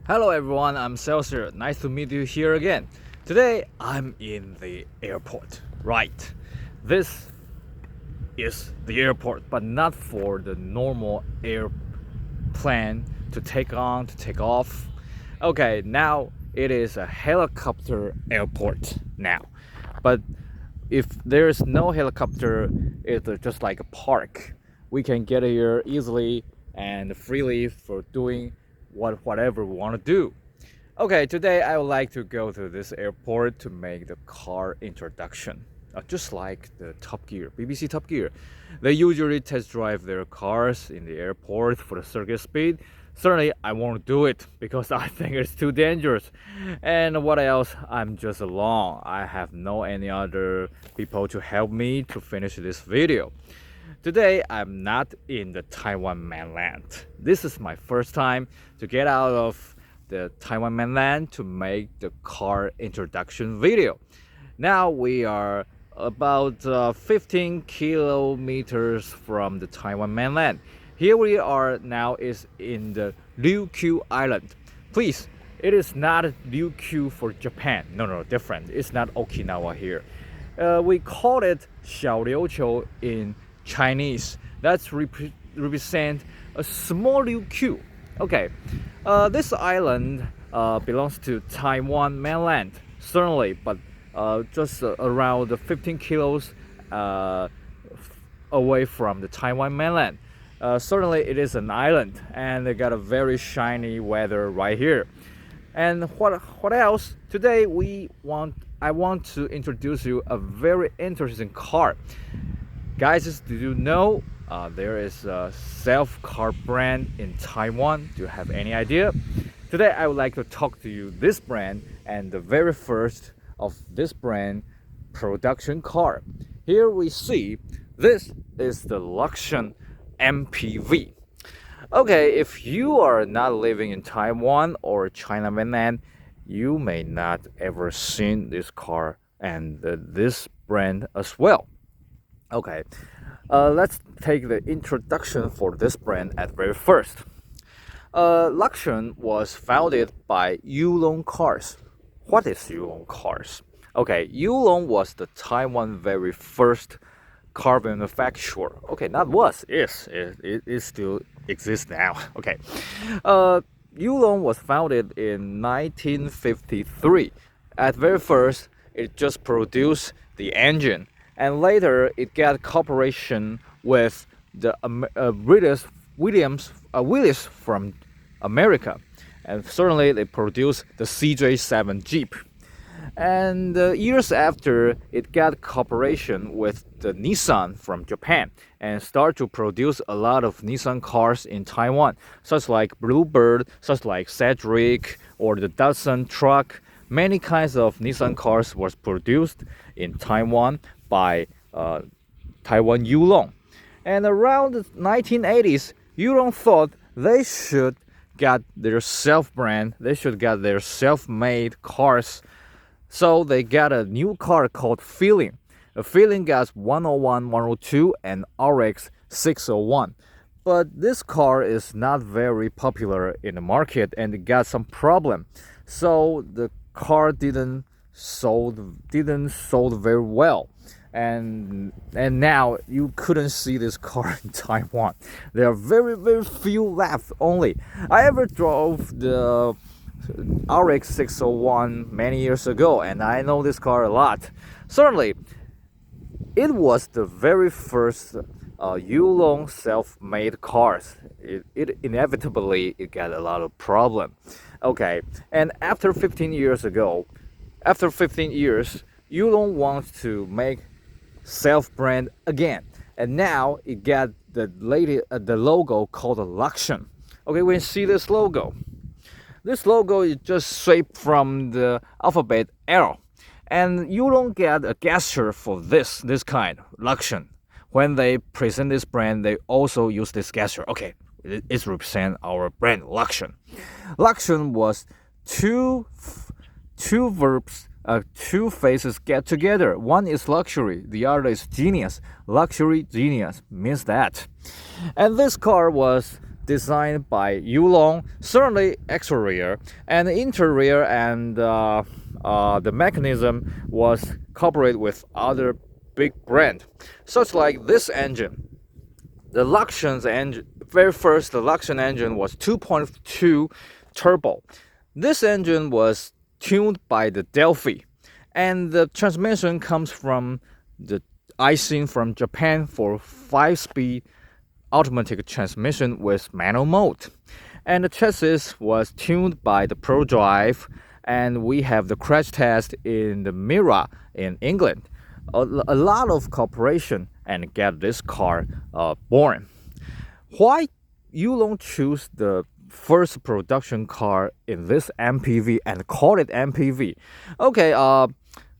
Hello everyone, I'm Celsius. Nice to meet you here again. Today I'm in the airport. Right. This is the airport, but not for the normal airplane to take off. Okay, now it is a helicopter airport now. But if there's no helicopter, it's just like a park. We can get here easily and freely for doing whatever we want to do. Okay, today I would like to go to this airport to make the car introduction. Just like the Top Gear, BBC Top Gear. They usually test drive their cars in the airport for the circuit speed. Certainly, I won't do it because I think it's too dangerous. And what else? I'm just alone. I have no any other people to help me to finish this video. Today, I'm not in the Taiwan mainland. This is my first time to get out of the Taiwan mainland to make the car introduction video. Now we are about 15 kilometers from the Taiwan mainland. Here we are now is in the Ryukyu Island. Please, it is not Ryukyu for Japan. No, different. It's not Okinawa here. We call it Xiaoliuqiu in Chinese. That's represent a small Ryukyu. Okay, this island belongs to Taiwan mainland, certainly, but just around 15 kilos away from the Taiwan mainland. Certainly, it is an island, and they got a very shiny weather right here. And what else? Today I want to introduce you a very interesting car. Guys, do you know there is a self-car brand in Taiwan? Do you have any idea? Today, I would like to talk to you this brand and the very first of this brand production car. Here we see this is the LUXGEN MPV. Okay, if you are not living in Taiwan or China mainland, you may not ever seen this car and this brand as well. Okay, let's take the introduction for this brand at very first. LUXGEN was founded by Yulon Cars. What is Yulon Cars? Okay, Yulon was the Taiwan very first car manufacturer. Okay, not was, is. It still exists now. Okay. Yulon was founded in 1953. At very first, it just produced the engine. And later, it got cooperation with the Willis from America. And certainly, they produced the CJ7 Jeep. And years after, it got cooperation with the NISSAN from Japan and started to produce a lot of Nissan cars in Taiwan, such like Bluebird, such like Cedric, or the Datsun truck. Many kinds of Nissan cars was produced in Taiwan by Taiwan Yulon. And around the 1980s, Yulon thought they should get their self-brand, they should get their self-made cars. So they got a new car called Feeling. The Feeling got 101, 102, and RX 601. But this car is not very popular in the market and it got some problem. So the car didn't sold very well. And now you couldn't see this car in Taiwan. There are very, very few left only. I ever drove the RX 601 many years ago, and I know this car a lot. Certainly, it was the very first Yulon self-made cars. It inevitably got a lot of problem. Okay, and after 15 years, Yulon wants to make self-brand again, and now it got the logo called the LUXGEN. Okay, we see this logo. This logo is just shaped from the alphabet L. And you don't get a gesture for this kind, LUXGEN. When they present this brand, they also use this gesture. Okay, it represents our brand, LUXGEN. LUXGEN was two verbs, two faces get together. One is luxury, the other is genius. Luxury, genius means that. And this car was designed by Yulon, certainly exterior, and the interior and the mechanism was cooperated with other big brand, such like this engine. The LUXGEN engine, very first, the LUXGEN engine was 2.2 turbo. This engine was tuned by the Delphi, and the transmission comes from the ISIN from Japan for 5-speed automatic transmission with manual mode. And the chassis was tuned by the ProDrive, and we have the crash test in the Mira in England. A lot of cooperation and get this car born. Why Yulon choose the first production car in this MPV and call it MPV? Okay,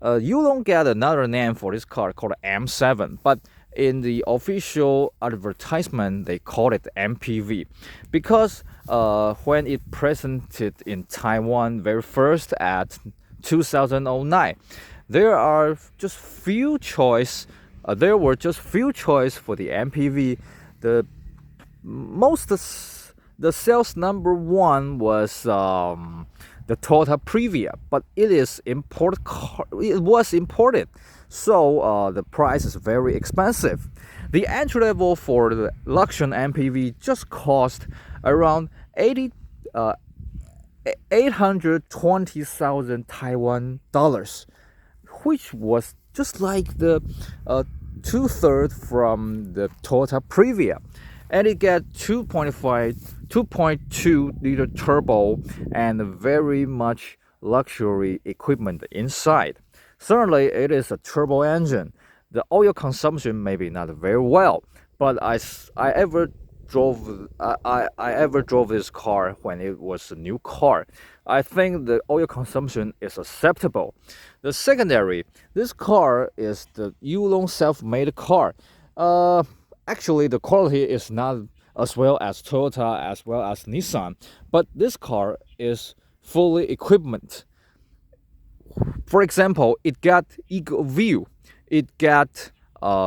Yulon get another name for this car called M7, but in the official advertisement they call it MPV because when it presented in Taiwan very first at 2009, there were just few choice for the MPV. The sales number one was the Toyota Previa, but it was imported, so the price is very expensive. The entry level for the LUXGEN MPV just cost around 820,000 Taiwan dollars, which was just like the 2/3 from the Toyota Previa. And it got 2.2 liter turbo and very much luxury equipment inside. Certainly it is a turbo engine. The oil consumption maybe not very well, but I ever drove this car when it was a new car. I think the oil consumption is acceptable. The secondary, this car is the Yulon self-made car. Actually, the quality is not as well as Toyota, as well as Nissan, but this car is fully equipped. For example, it got eagle view, it got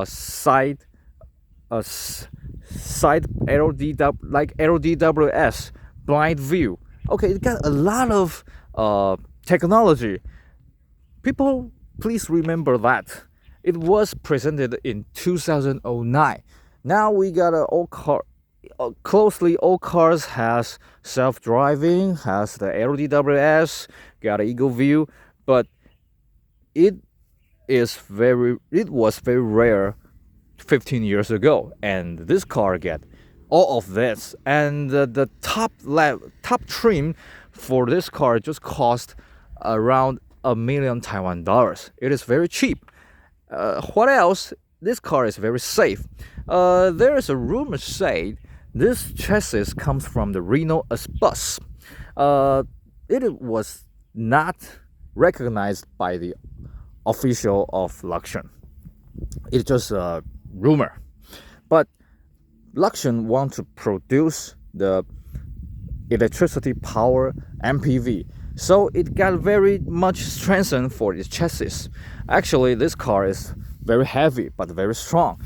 side LDW, like LDWS blind view. Okay, it got a lot of technology. People, please remember that it was presented in 2009. Now we got all cars has self-driving, has the LDWS, got eagle view, but it was very rare 15 years ago, and this car get all of this. And the top trim for this car just cost around $1 million Taiwan dollars. It is very cheap. What else? This car is very safe. There is a rumor saying this chassis comes from the Renault bus. It was not recognized by the official of LUXGEN. It's just a rumor. But LUXGEN want to produce the electricity power MPV, so it got very much strengthened for its chassis. Actually, this car is very heavy but very strong.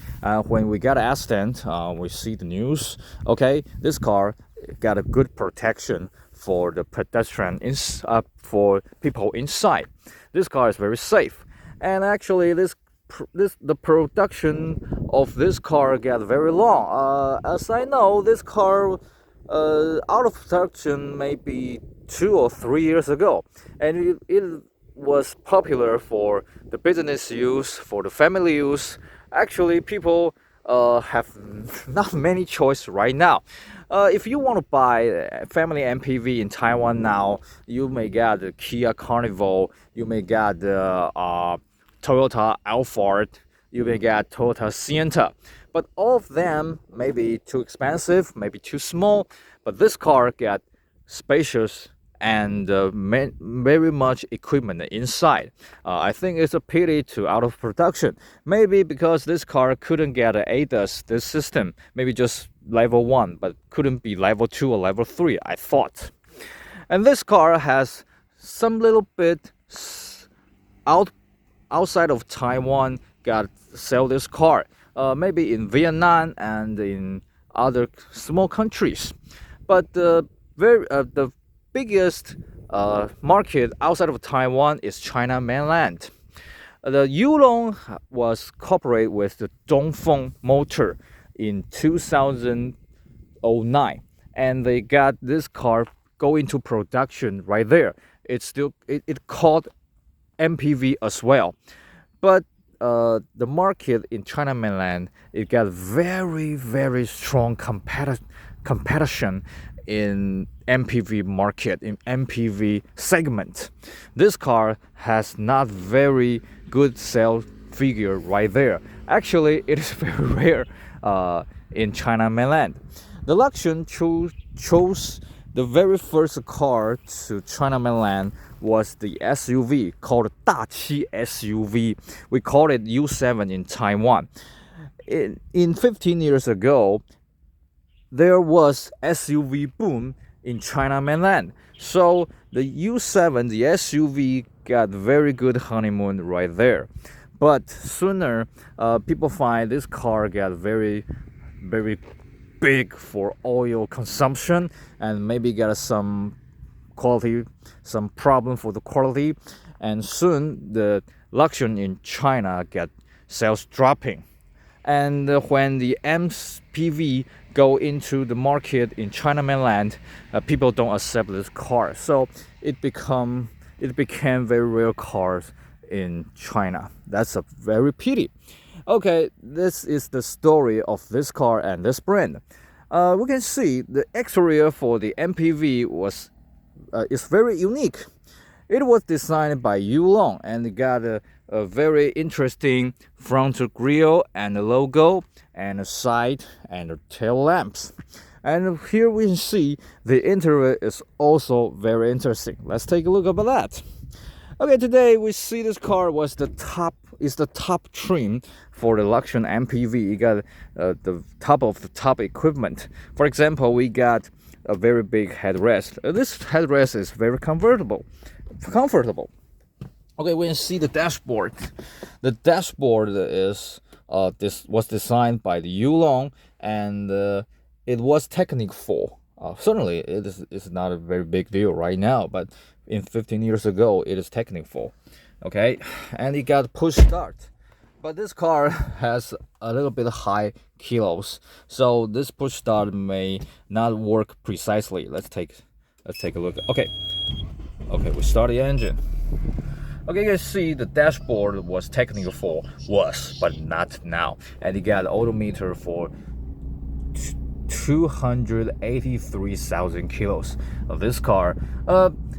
When we got an accident, we see the news. Okay, this car got a good protection for the pedestrian, for people inside. This car is very safe, and actually the production of this car got very long. As I know, this car out of production maybe 2 or 3 years ago, and it was popular for the business use, for the family use. Actually, people have not many choice right now. If you want to buy a family MPV in Taiwan now, you may get the Kia Carnival, you may get the Toyota Alphard, you may get Toyota Sienna, but all of them may be too expensive, maybe too small. But this car got spacious and very much equipment inside. I think it's a pity to out of production. Maybe because this car couldn't get an ADAS, this system, maybe just level 1, but couldn't be level 2 or level 3, I thought. And this car has some little bit outside of Taiwan got sell this car. Maybe in Vietnam and in other small countries. But the biggest market outside of Taiwan is China mainland. The Yulon was cooperated with the Dongfong Motor in 2009, and they got this car go into production right there. It called MPV as well, but the market in China mainland, it got very strong competition in MPV market, in MPV segment. This car has not very good sales figure right there. Actually, it is very rare in China mainland. The LUXGEN chose the very first car to China mainland was the SUV called 大气 SUV. We call it U7 in Taiwan. In 15 years ago, there was SUV boom in China mainland. So the U7, the SUV, got very good honeymoon right there. But sooner, people find this car got very big for oil consumption and maybe got some problem for the quality. And soon the LUXGEN in China got sales dropping. And when the MPV go into the market in China mainland, people don't accept this car. So it became very rare cars in China. That's a very pity. Okay, this is the story of this car and this brand. We can see the exterior for the MPV is very unique. It was designed by Yulon and it got a very interesting front grille and a logo and a side and a tail lamps. And here we can see the interior is also very interesting. Let's take a look at that. Okay, today we see this car was the top trim for the LUXGEN MPV. You got the top of the top equipment. For example, we got a very big headrest. This headrest is very comfortable. Okay, we can see the dashboard. The dashboard was designed by the Yulon, and it was technical. Certainly, it's not a very big deal right now, but in 15 years ago, it is technical. Okay, and it got push start. But this car has a little bit high kilos, so this push start may not work precisely. Let's take a look. Okay, we start the engine. Okay, you can see the dashboard was technical but not now, and it got odometer for 283,000 kilos of this car.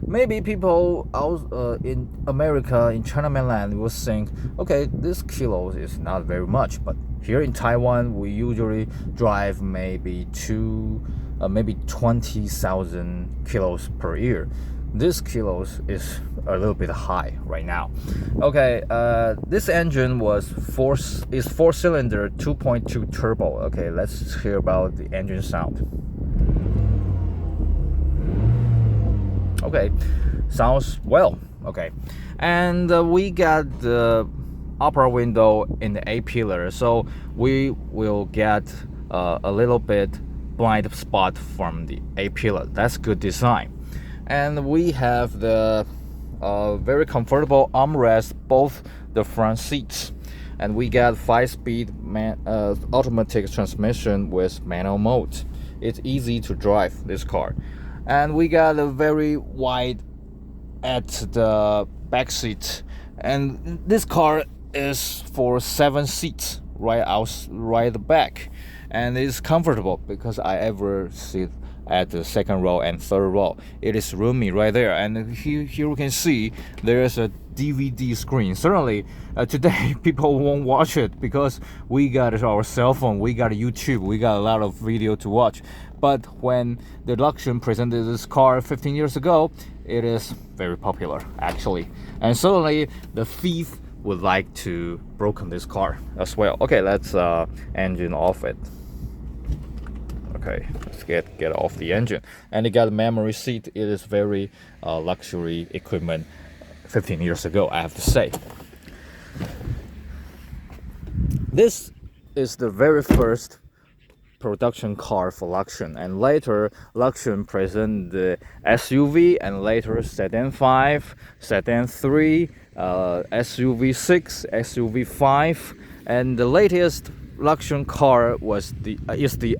Maybe people out in America, in China mainland, will think, okay, this kilos is not very much, but here in Taiwan, we usually drive maybe 20,000 kilos per year. This kilos is a little bit high right now. Okay, this engine is 4-cylinder 2.2 turbo. Okay, let's hear about the engine sound. Okay, sounds well. Okay, and we got the upper window in the A-pillar, so we will get a little bit blind spot from the A-pillar. That's good design. And we have the very comfortable armrest, both the front seats. And we got 5-speed automatic transmission with manual mode. It's easy to drive this car. And we got a very wide at the back seat. And this car is for 7 seats right back. And it's comfortable because I ever sit at the second row and third row. It is roomy right there, and here we can see there is a DVD screen. Certainly today people won't watch it because we got our cell phone, we got YouTube, we got a lot of video to watch. But when the LUXGEN presented this car 15 years ago, it is very popular actually, and certainly the thief would like to broken this car as well. Okay, let's engine off it. Okay, let's get off the engine. And it got a memory seat. It is very luxury equipment 15 years ago, I have to say. This is the very first production car for LUXGEN, and later LUXGEN present the SUV, and later Sedan 5, Sedan 3, SUV 6, SUV 5, and the latest LUXGEN car is the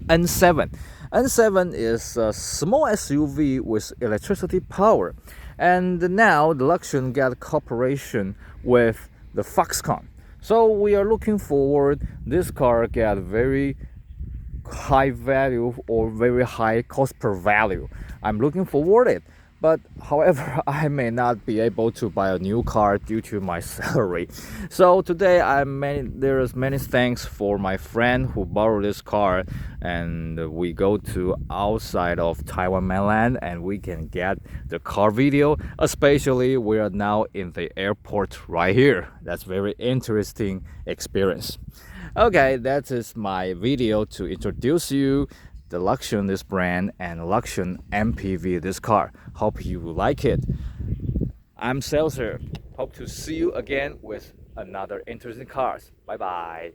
N7. N7 is a small SUV with electricity power, and now the LUXGEN got cooperation with the Foxconn. So we are looking forward this car get very high value or very high cost per value. I'm looking forward it. But however, I may not be able to buy a new car due to my salary. So today there is many thanks for my friend who borrowed this car, and we go to outside of Taiwan mainland and we can get the car video. Especially we are now in the airport right here. That's very interesting experience. Okay, that is my video to introduce you the LUXGEN, this brand, and LUXGEN MPV, this car. Hope you like it. I'm Successor. Hope to see you again with another interesting cars. Bye bye.